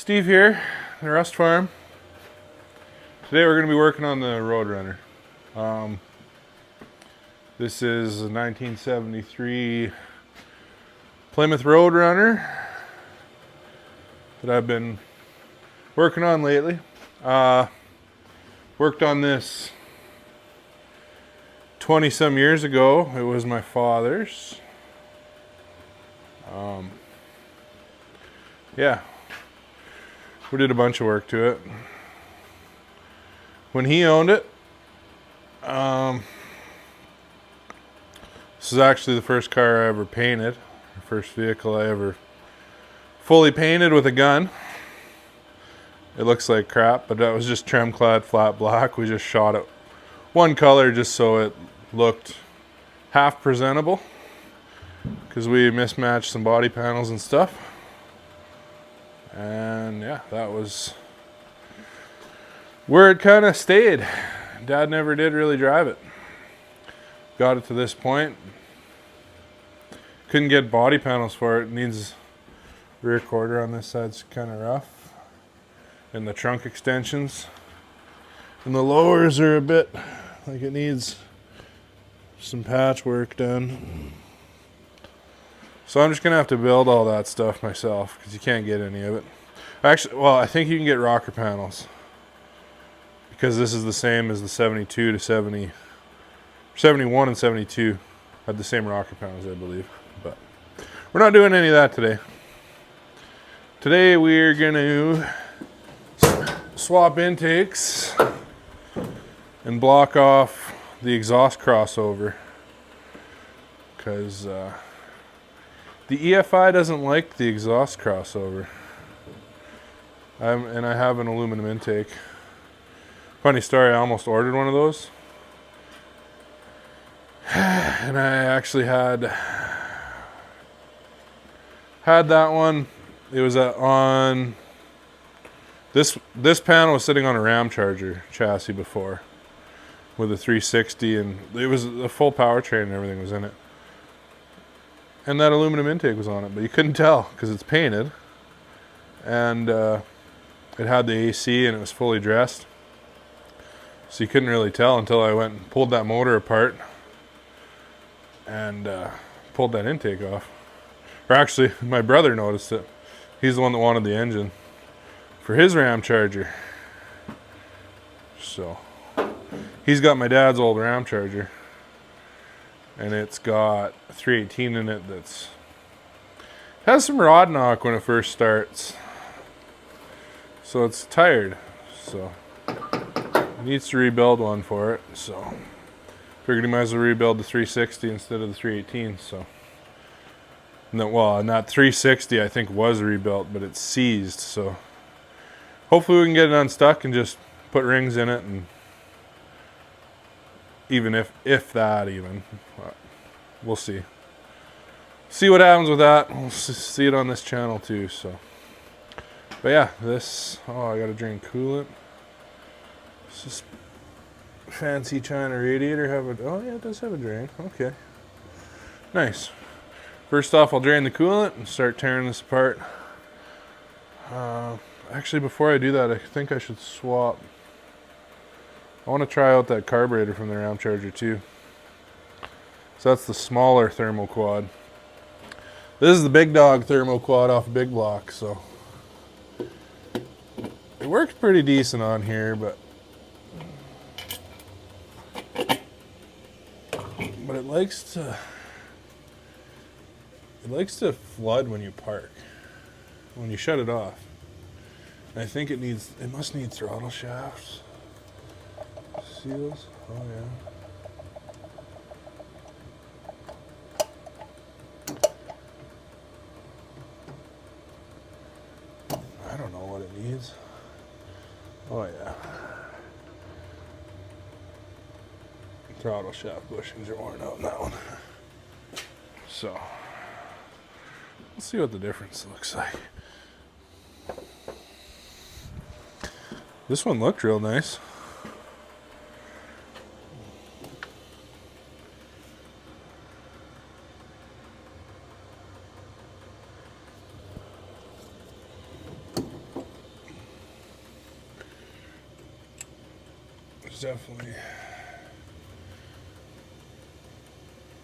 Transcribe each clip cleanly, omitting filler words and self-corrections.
Steve here, the Rust Farm. Today we're going to be working on the Roadrunner. This is a 1973 Plymouth Roadrunner that I've been working on lately. Worked on this 20 some years ago. It was my father's. Yeah, we did a bunch of work to it. When he owned it, this is actually the first car I ever painted, the first vehicle I ever fully painted with a gun. It looks like crap, but that was just trim clad flat black. We just shot it one color just so it looked half presentable, because we mismatched some body panels and stuff. And yeah, that was where it kind of stayed. Dad never did really drive it. Got it to this point. Couldn't get body panels for it. It needs rear quarter on this side's kind of rough. And the trunk extensions. And the lowers are a bit like it needs some patchwork done. So I'm just going to have to build all that stuff myself, because you can't get any of it. Actually, well, I think you can get rocker panels, because this is the same as the 72 to 70, 71 and 72 had the same rocker panels, I believe. But we're not doing any of that today. Today we're going to swap intakes and block off the exhaust crossover, because the EFI doesn't like the exhaust crossover. And I have an aluminum intake. Funny story, I almost ordered one of those. And I actually had that one. It was on this panel was sitting on a Ram Charger chassis before with a 360, and it was a full powertrain and everything was in it. And that aluminum intake was on it, but you couldn't tell because it's painted. And it had the AC and it was fully dressed. So you couldn't really tell until I went and pulled that motor apart and pulled that intake off. Or actually, my brother noticed it. He's the one that wanted the engine for his Ram Charger. So he's got my dad's old Ram Charger. And it's got a 318 in it that's has some rod knock when it first starts. So it's tired. So it needs to rebuild one for it. So figured he might as well rebuild the 360 instead of the 318. So no, well, and that 360 I think was rebuilt, but it's seized. So hopefully we can get it unstuck and just put rings in it, and even if that even, we'll see what happens with that. We'll see it on this channel too. So, but yeah, this, I gotta drain coolant. It's just fancy China radiator have a, oh yeah, it does have a drain. Okay, nice. First off, I'll drain the coolant and start tearing this apart. Actually, before I do that, I think I should swap. I want to try out that carburetor from the Ram Charger too. So that's the smaller thermal quad. This is the big dog thermal quad off Big Block. So it works pretty decent on here, but it likes to flood when you park, when you shut it off. And I think it must need throttle shafts. Seals? Oh yeah. I don't know what it needs. Oh yeah. Throttle shaft bushings are worn out in that one. So let's see what the difference looks like. This one looked real nice. definitely,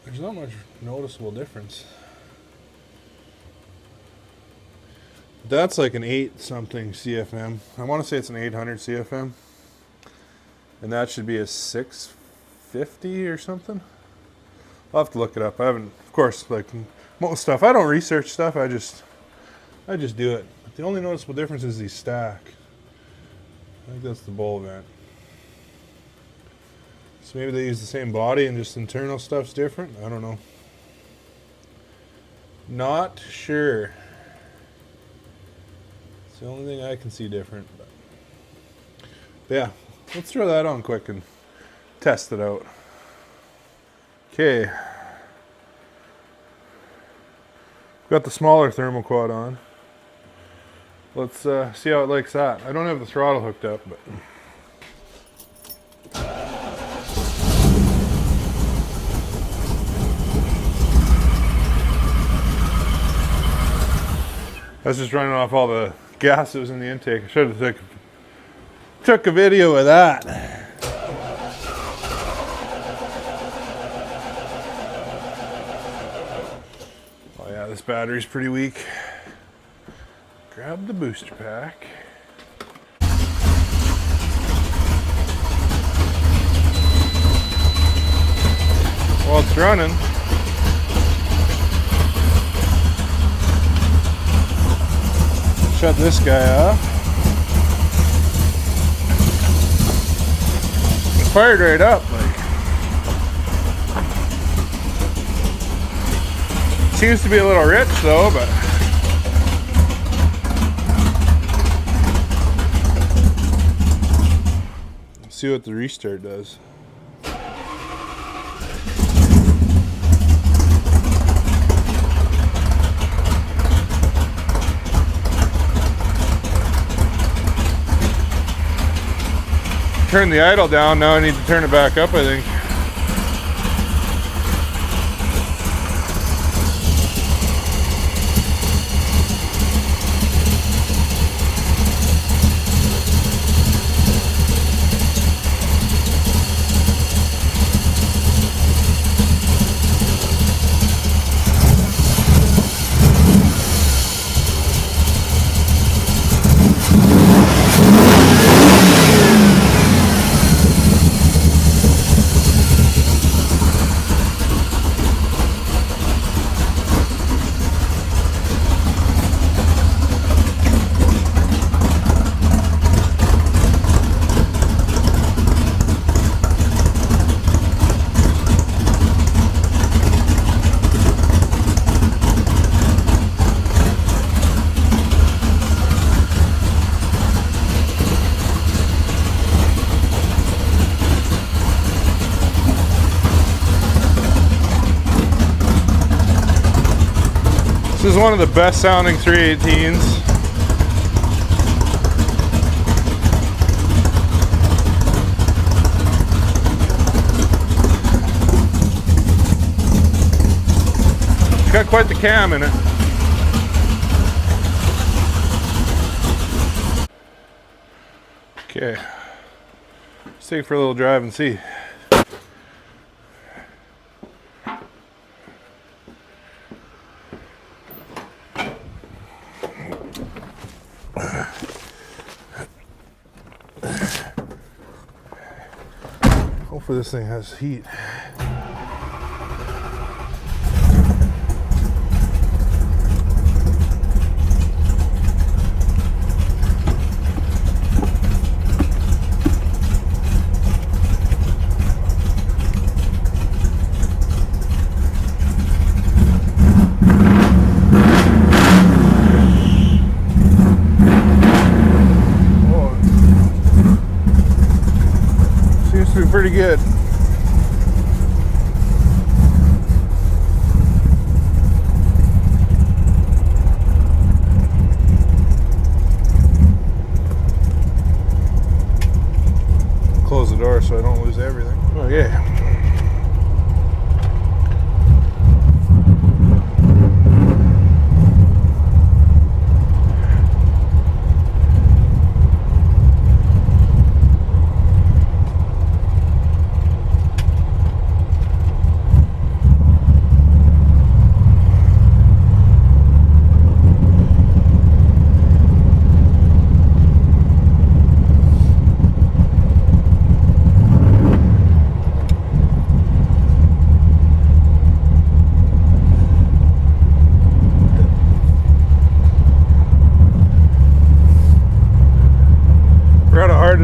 there's not much noticeable difference. That's like an 8 something CFM. I want to say it's an 800 CFM. And that should be a 650 or something. I'll have to look it up. I haven't, of course, like most stuff. I don't research stuff. I just do it. But the only noticeable difference is the stack. I think that's the bowl vent. So maybe they use the same body and just internal stuff's different. I don't know. Not sure. It's the only thing I can see different. But yeah, let's throw that on quick and test it out. Okay. Got the smaller thermal quad on. Let's see how it likes that. I don't have the throttle hooked up, but I was just running off all the gas that was in the intake. I should have took a video of that. Oh yeah, this battery's pretty weak. Grab the booster pack. While it's running, shut this guy off. It fired right up. Seems to be a little rich though, but let's see what the restart does. Turn the idle down, now I need to turn it back up, I think. This is one of the best sounding 318s. It's got quite the cam in it. Okay, let's take it for a little drive and see. Hopefully this thing has heat. Pretty good. Close the door so I don't lose everything. Okay.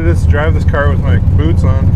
it is to drive this car with my boots on.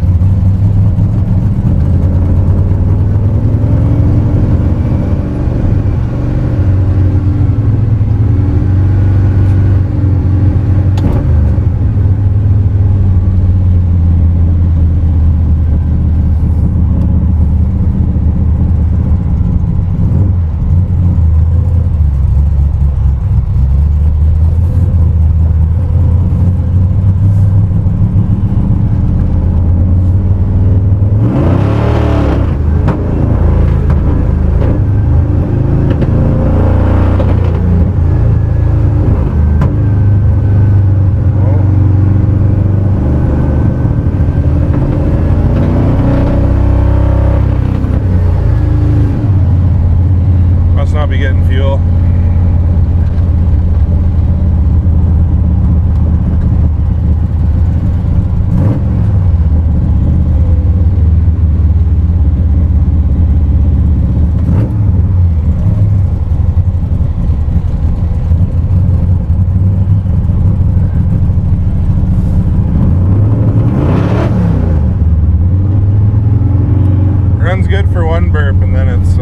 Be getting fuel. Runs good for one burp and then it's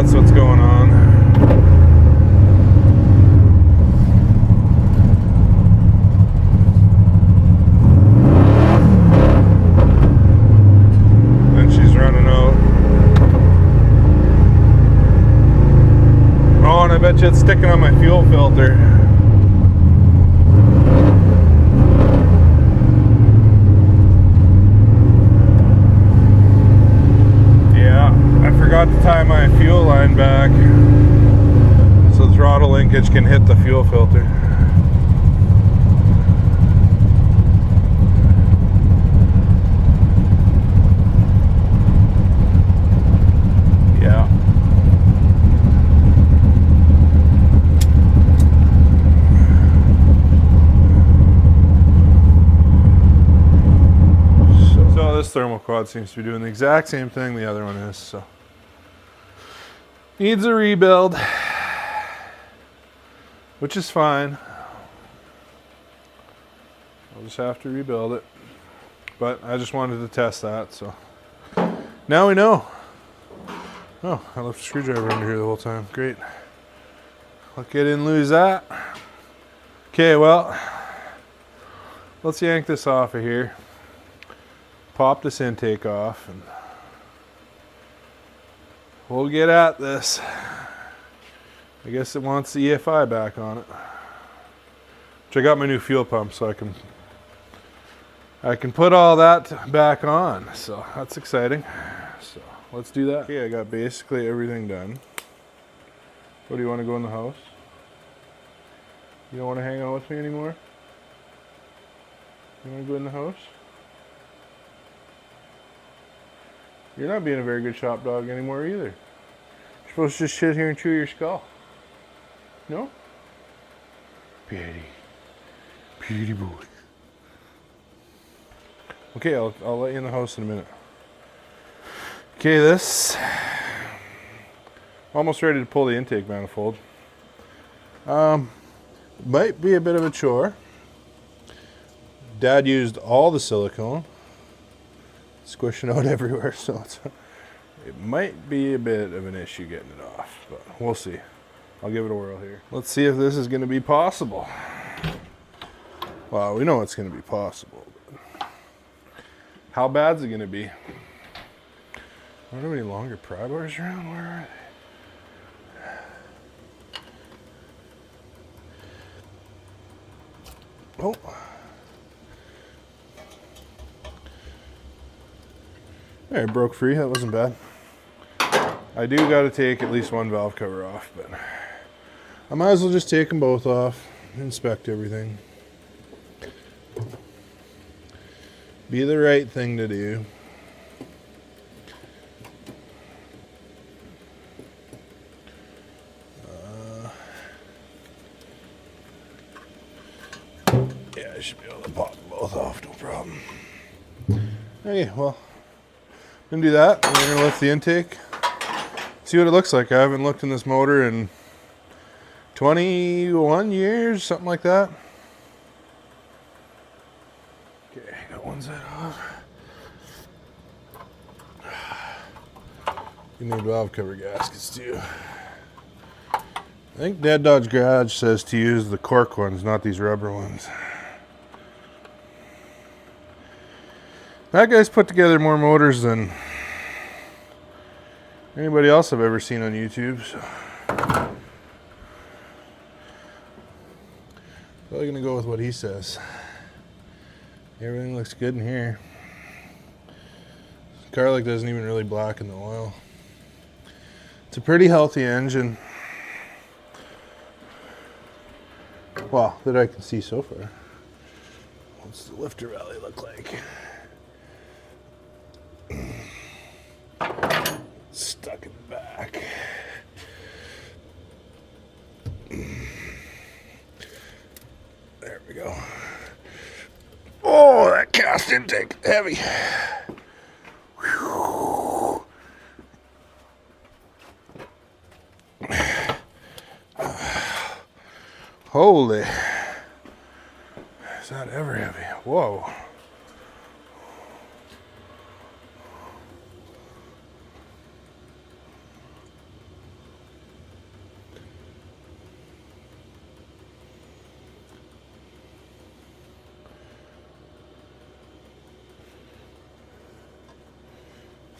that's what's going on. And she's running out. Oh, and I bet you it's sticking on my fuel filter. I forgot to tie my fuel line back so the throttle linkage can hit the fuel filter. Yeah. So this thermal quad seems to be doing the exact same thing the other one is, so. Needs a rebuild, which is fine. I'll just have to rebuild it. But I just wanted to test that, so. Now we know. Oh, I left a screwdriver under here the whole time. Great. Look, I didn't lose that. Okay, well, let's yank this off of here. Pop this intake off and we'll get at this. I guess it wants the EFI back on it. Which I got my new fuel pump, so I can put all that back on. So that's exciting. So let's do that. Okay, I got basically everything done. What, do you want to go in the house? You don't want to hang out with me anymore? You want to go in the house? You're not being a very good shop dog anymore either. You're supposed to just sit here and chew your skull. No? Beauty. Beauty boy. Okay, I'll let you in the house in a minute. Okay, this. Almost ready to pull the intake manifold. Might be a bit of a chore. Dad used all the silicone. Squishing out everywhere, so it might be a bit of an issue getting it off, but we'll see. I'll give it a whirl here. Let's see if this is going to be possible. Well, we know it's going to be possible, but how bad is it going to be? I don't have any longer pry bars around. Where are they? Oh. There, it broke free. That wasn't bad. I do got to take at least one valve cover off, but I might as well just take them both off, inspect everything. Be the right thing to do. I should be able to pop them both off, no problem. Okay, well, I'm gonna do that. We're gonna lift the intake, see what it looks like. I haven't looked in this motor in 21 years, something like that. Okay, got one side off. You need valve cover gaskets too. I think Dad Dodge Garage says to use the cork ones, not these rubber ones. That guy's put together more motors than anybody else I've ever seen on YouTube. So. Probably gonna go with what he says. Everything looks good in here. Garlic doesn't even really blacken the oil. It's a pretty healthy engine. Well, that I can see so far. What's the lifter valley look like? Stuck in the back. There we go. Oh, that cast intake, heavy. Whew. Holy. Is that ever heavy? Whoa.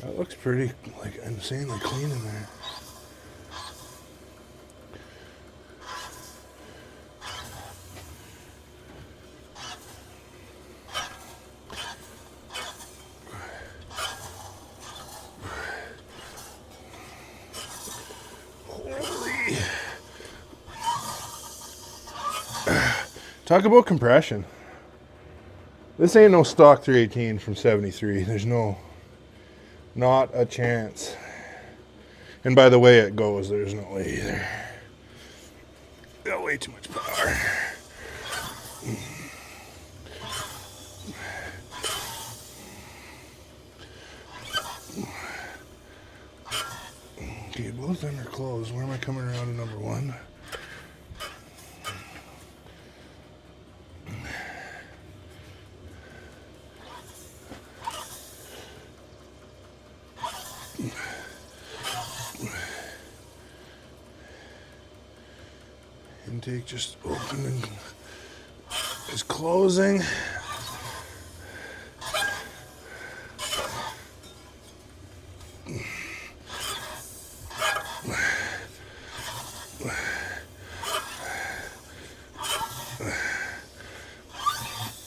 That looks pretty, like, insanely clean in there. Holy. Talk about compression. This ain't no stock 318 from 73. There's not a chance. And by the way it goes, there's no way either. Got way too much power. Okay, both of them are closed. Where am I coming around to number one? Intake just opening, is closing.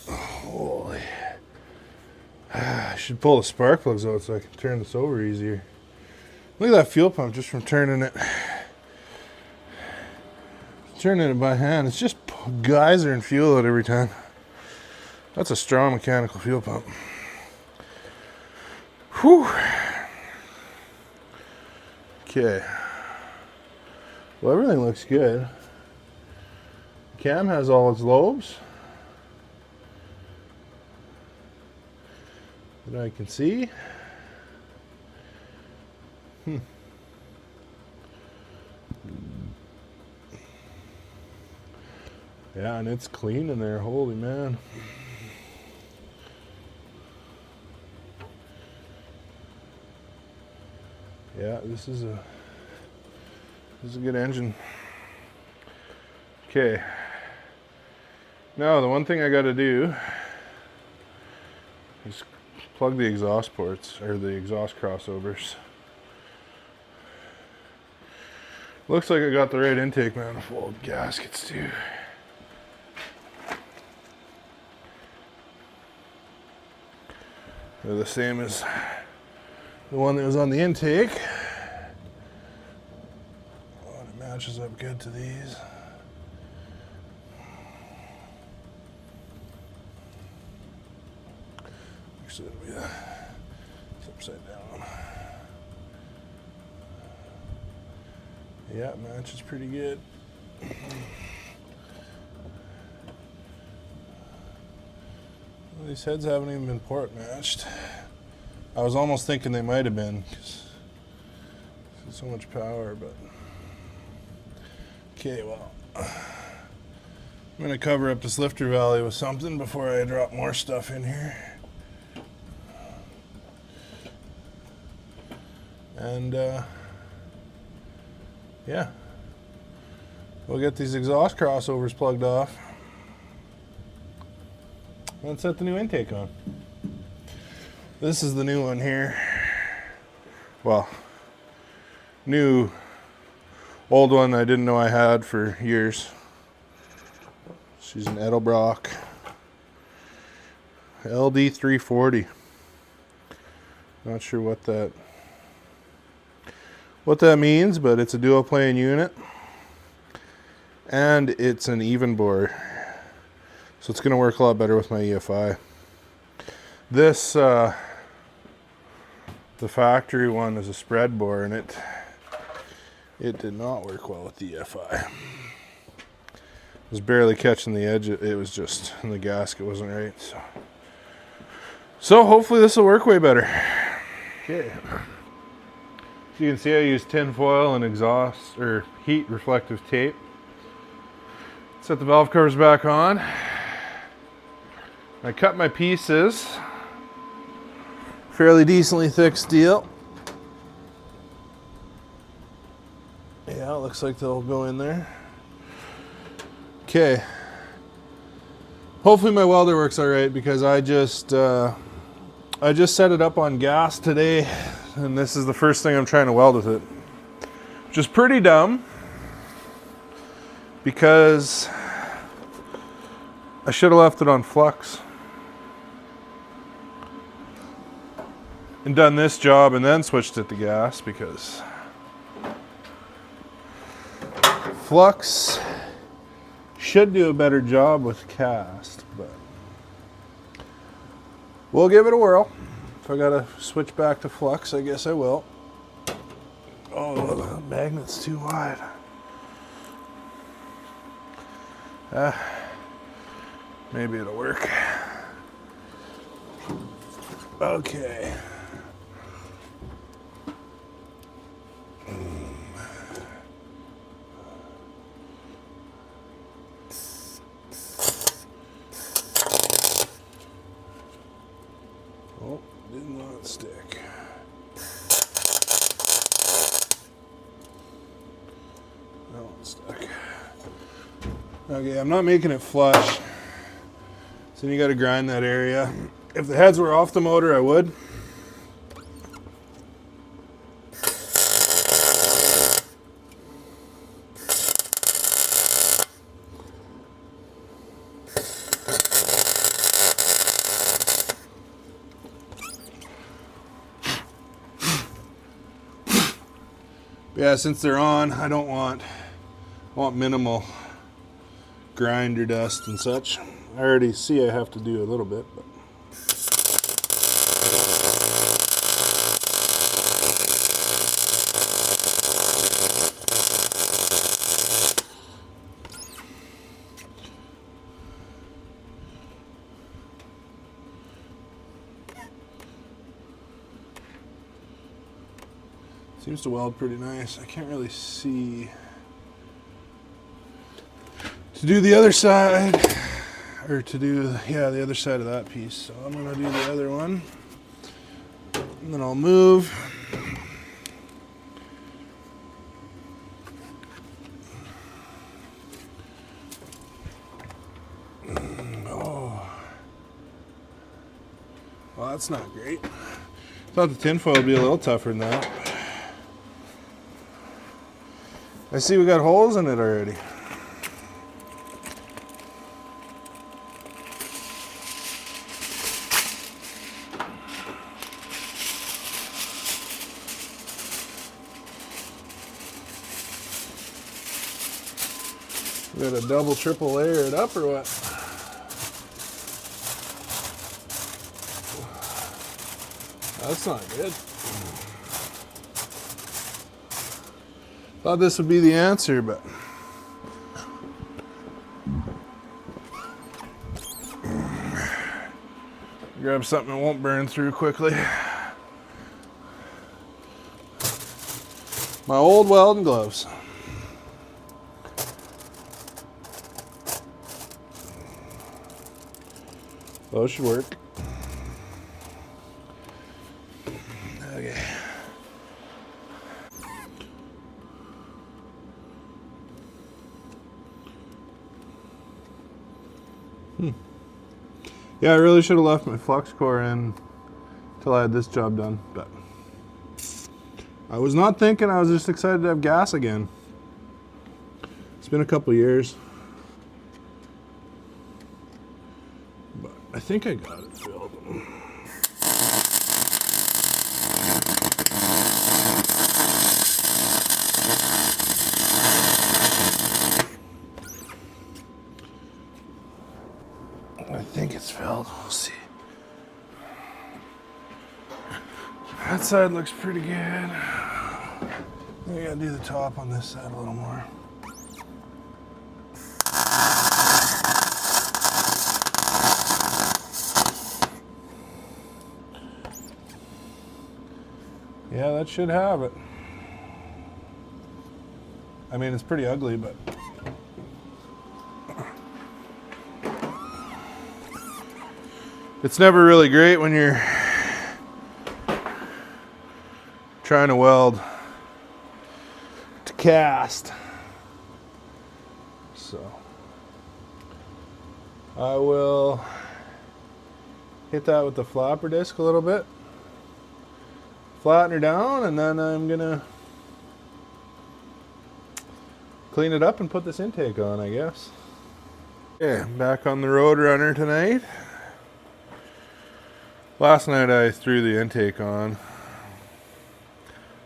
Holy. I should pull the spark plugs out so I can turn this over easier. Look at that fuel pump just from turning it. Turning it by hand, it's just geyser and fuel out every time. That's a strong mechanical fuel pump. Whew. Okay. Well, everything looks good. Cam has all its lobes that I can see. Yeah, and it's clean in there. Holy man. Yeah, this is a good engine. Okay. Now the one thing I got to do is plug the exhaust ports or the exhaust crossovers. Looks like I got the right intake manifold gaskets too. They're the same as the one that was on the intake. Oh, it matches up good to these. Actually, it'll be it's upside down. Yeah, matches pretty good. These heads haven't even been port matched. I was almost thinking they might have been, because so much power, but okay, well, I'm gonna cover up this lifter valley with something before I drop more stuff in here. And yeah, we'll get these exhaust crossovers plugged off and set the new intake on. This is the new one here. Well, new, old one I didn't know I had for years. She's an Edelbrock LD340. Not sure what that means, but it's a dual plane unit and it's an even bore, so it's going to work a lot better with my EFI. This the factory one is a spread bore, and it did not work well with the EFI. It was barely catching the edge. It was just, the gasket wasn't right. So hopefully this will work way better. Okay. So you can see I use tin foil and exhaust or heat reflective tape. Set the valve covers back on. I cut my pieces. Fairly decently thick steel. Yeah, it looks like they'll go in there. Okay. Hopefully my welder works all right, because I just set it up on gas today, and this is the first thing I'm trying to weld with it. Which is pretty dumb, because I should have left it on flux and done this job and then switched it to gas, because flux should do a better job with cast, but we'll give it a whirl. If I gotta switch back to flux, I guess I will. Oh, the magnet's too wide. Maybe it'll work. Okay. Oh, did not stick. That one stuck. Okay, I'm not making it flush, so you got to grind that area. If the heads were off the motor, I would. Yeah, since they're on, I want minimal grinder dust and such. I already see I have to do a little bit, but seems to weld pretty nice. I can't really see. To do the other side, or to do, yeah, the other side of that piece. So I'm gonna do the other one, and then I'll move. Oh, well, that's not great. Thought the tinfoil would be a little tougher than that. I see we got holes in it already. We got a double, triple layer it up or what? That's not good. Thought this would be the answer, but Grab something that won't burn through quickly. My old welding gloves. Those should work. Okay. Yeah, I really should have left my flux core in until I had this job done, but I was not thinking. I was just excited to have gas again. It's been a couple years, but I think I got it filled. I think it's filled. We'll see. That side looks pretty good. We gotta do the top on this side a little more. Yeah, that should have it. I mean, it's pretty ugly, but it's never really great when you're trying to weld to cast. So I will hit that with the flapper disc a little bit, flatten her down, and then I'm gonna clean it up and put this intake on, I guess. Yeah, back on the road runner tonight. Last night I threw the intake on.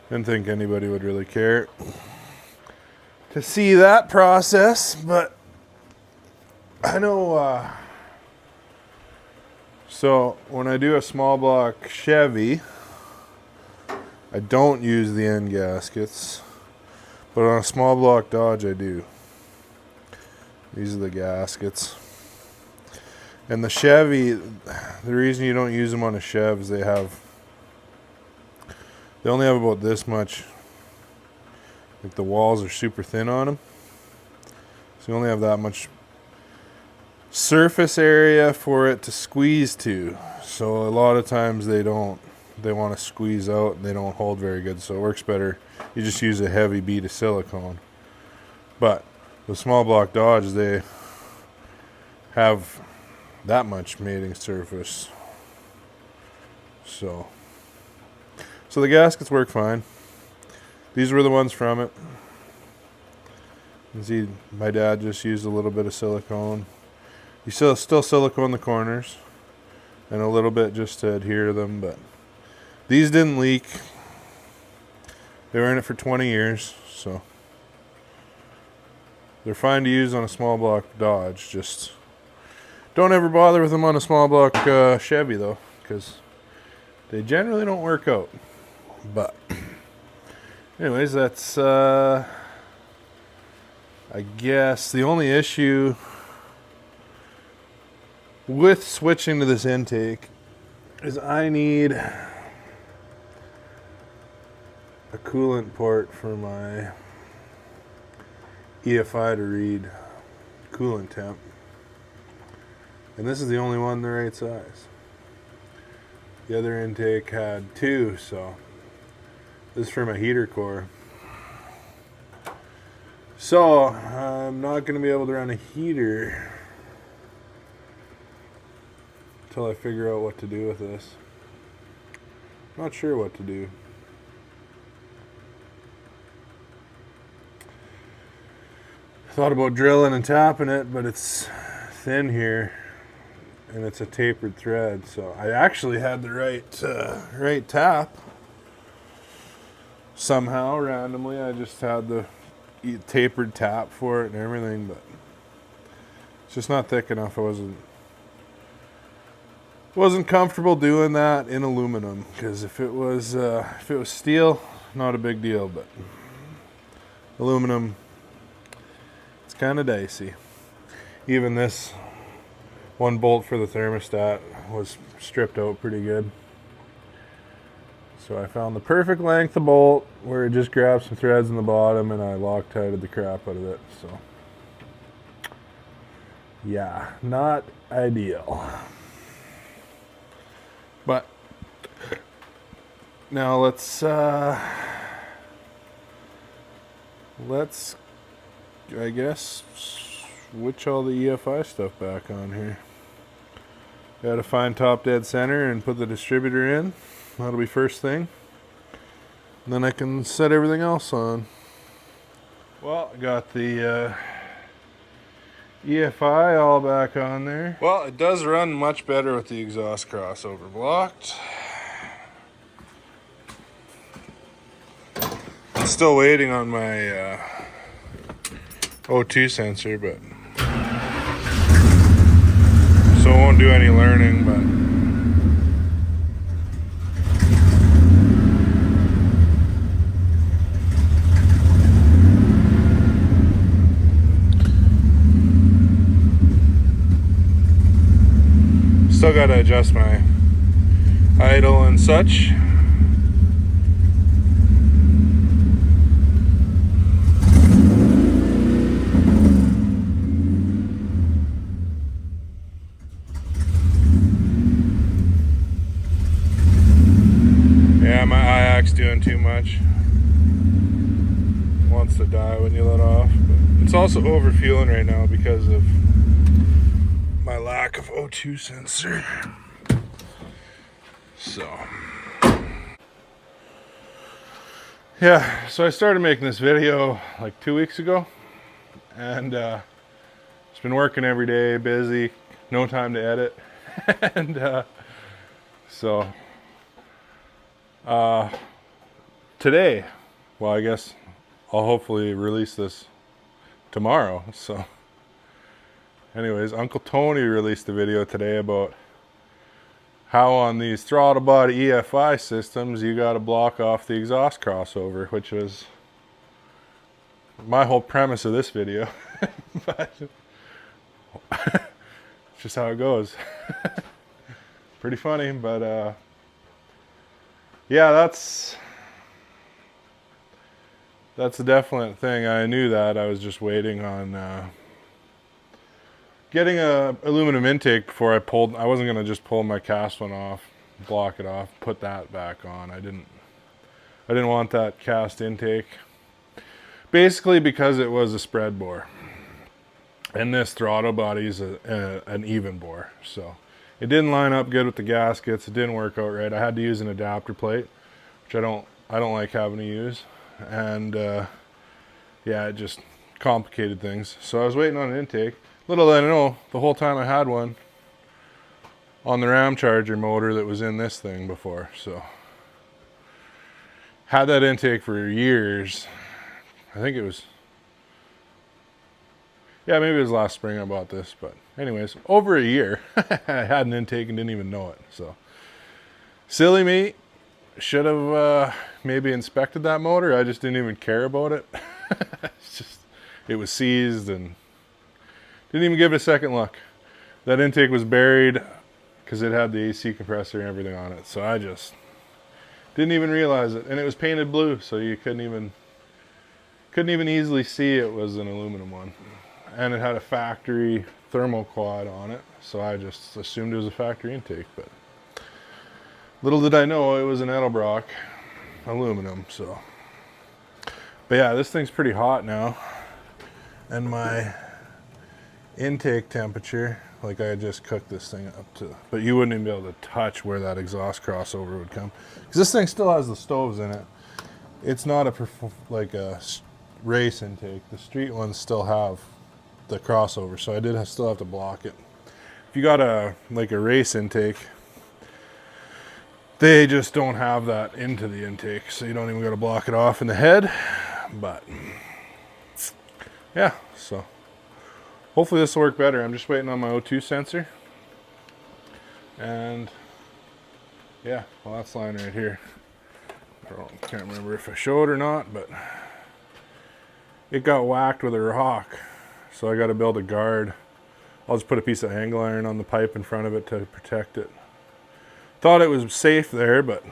Didn't think anybody would really care to see that process, but I know, so when I do a small block Chevy, I don't use the end gaskets, but on a small block Dodge I do. These are the gaskets. And the Chevy, the reason you don't use them on a Chev is they only have about this much, like the walls are super thin on them. So you only have that much surface area for it to squeeze to. So a lot of times they want to squeeze out and they don't hold very good. So it works better. You just use a heavy bead of silicone. But the small block Dodge, they have that much mating surface. So the gaskets work fine. These were the ones from it. You can see my dad just used a little bit of silicone. You still silicone the corners and a little bit just to adhere to them, but these didn't leak. They were in it for 20 years, so they're fine to use on a small block Dodge. Just don't ever bother with them on a small block Chevy though, because they generally don't work out. But anyways, that's I guess the only issue with switching to this intake is I need a coolant port for my EFI to read coolant temp, and this is the only one the right size. The other intake had two, so this is for my heater core. So I'm not going to be able to run a heater until I figure out what to do with this. Not sure what to do. Thought about drilling and tapping it, but it's thin here and it's a tapered thread. So I actually had the right tap. Somehow, randomly, I just had the tapered tap for it and everything, but it's just not thick enough. I wasn't comfortable doing that in aluminum, because if it was steel, not a big deal, but aluminum, it's kind of dicey. Even this one bolt for the thermostat was stripped out pretty good. So I found the perfect length of bolt where it just grabs some threads in the bottom, and I Loctited the crap out of it. So yeah, not ideal. But now let's I guess switch all the EFI stuff back on here. Gotta find top dead center and put the distributor in. That'll be first thing. And then I can set everything else on. Well, I got the EFI all back on there. Well, it does run much better with the exhaust crossover blocked. I'm still waiting on my O2 sensor, but so it won't do any learning, but still got to adjust my idle and such. Yeah, my IAC's doing too much. Wants to die when you let off. But it's also overfueling right now because of my lack of O2 sensor. So yeah, so I started making this video like 2 weeks ago, and it's been working every day, busy, no time to edit. And so today, well, I guess I'll hopefully release this tomorrow. So anyways, Uncle Tony released a video today about how on these throttle body EFI systems you got to block off the exhaust crossover, which was my whole premise of this video. But it's just how it goes. Pretty funny, but yeah, that's a definite thing. I knew that. I was just waiting on getting a aluminum intake before I pulled. I wasn't gonna just pull my cast one off, block it off, put that back on. I didn't want that cast intake, basically because it was a spread bore, and this throttle body is an even bore, so it didn't line up good with the gaskets. It didn't work out right. I had to use an adapter plate, which I don't like having to use, and yeah, it just complicated things. So I was waiting on an intake. Little did I know, the whole time I had one on the ram charger motor that was in this thing before. So had that intake for years. I think it was, yeah, maybe it was last spring I bought this, but anyways, over a year. I had an intake and didn't even know it. So silly me. Should have maybe inspected that motor. I just didn't even care about it. It's just, it was seized and didn't even give it a second look. That intake was buried because it had the AC compressor and everything on it. So I just didn't even realize it. And it was painted blue, so you couldn't even easily see it was an aluminum one. And it had a factory thermal quad on it, so I just assumed it was a factory intake. But little did I know it was an Edelbrock aluminum. So, but yeah, this thing's pretty hot now, and my intake temperature, like I just cooked this thing up to, but you wouldn't even be able to touch where that exhaust crossover would come, because this thing still has the stoves in it. It's not like a race intake. The street ones still have the crossover, so I still have to block it. If you got a race intake, they just don't have that into the intake, so you don't even got to block it off in the head. But yeah, so hopefully this will work better. I'm just waiting on my O2 sensor, and yeah, well, that's lying right here. I can't remember if I showed or not, but it got whacked with a rock, so I got to build a guard I'll just put a piece of angle iron on the pipe in front of it to protect it. Thought it was safe there, but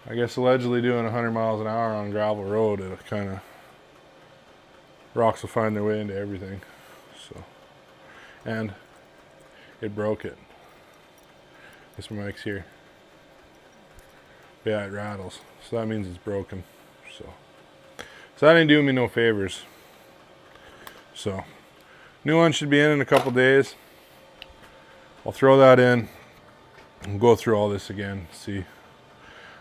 I guess allegedly doing 100 miles an hour on gravel road, it kind of, rocks will find their way into everything. So, and it broke it. This mic's here. Yeah, it rattles. So that means it's broken. So that ain't doing me no favors. So new one should be in a couple days. I'll throw that in and go through all this again. See,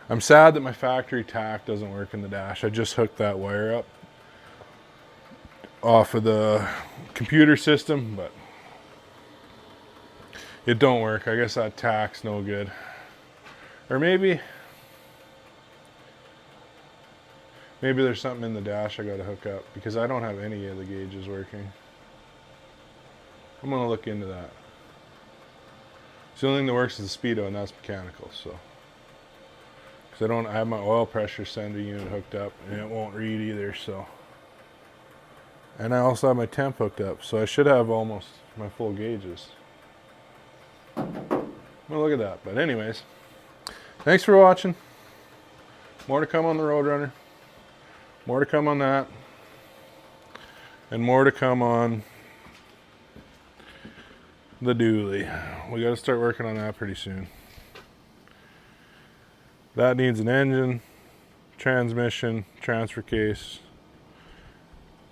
I'm sad that my factory tack doesn't work in the dash. I just hooked that wire up off of the computer system, but it don't work. I guess that tack's no good. Or maybe there's something in the dash I gotta hook up, because I don't have any of the gauges working. I'm gonna look into that. The only thing that works is the speedo, and that's mechanical. So, because I have my oil pressure sending unit hooked up, and it won't read either. So, and I also have my temp hooked up, so I should have almost my full gauges. Well, look at that. But anyways, thanks for watching. More to come on the Roadrunner. More to come on that. And more to come on the dually. We got to start working on that pretty soon. That needs an engine, transmission, transfer case,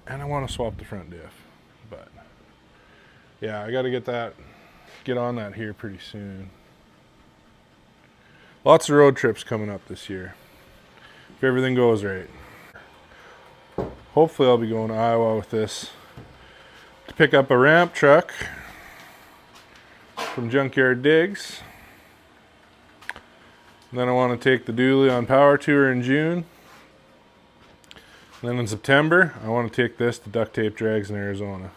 and I want to swap the front diff. But yeah, I got to get on that here pretty soon. Lots of road trips coming up this year, if everything goes right. Hopefully I'll be going to Iowa with this to pick up a ramp truck from Junkyard Digs. And then I want to take the dually on power tour in June. And then in September, I want to take this to duct tape drags in Arizona.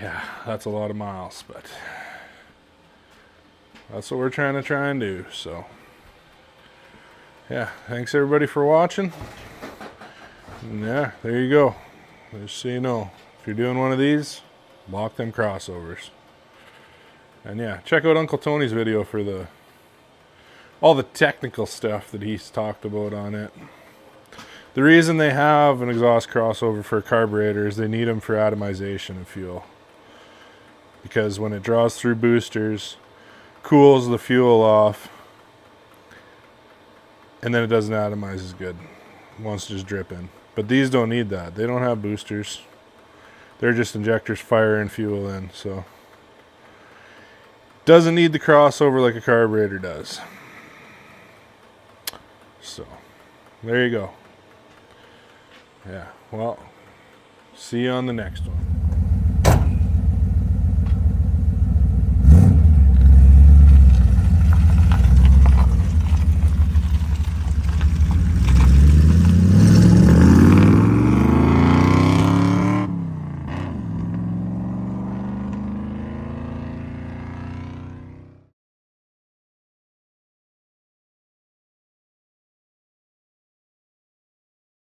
Yeah, that's a lot of miles, but that's what we're trying to do. So yeah, thanks everybody for watching. And yeah, there you go. Just so you know, if you're doing one of these, lock them crossovers. And yeah, check out Uncle Tony's video for all the technical stuff that he's talked about on it. The reason they have an exhaust crossover for a carburetor is they need them for atomization of fuel. Because when it draws through boosters, cools the fuel off, and then it doesn't atomize as good. It wants to just drip in. But these don't need that. They don't have boosters. They're just injectors firing fuel in. So doesn't need the crossover like a carburetor does. So there you go. Yeah, well, see you on the next one.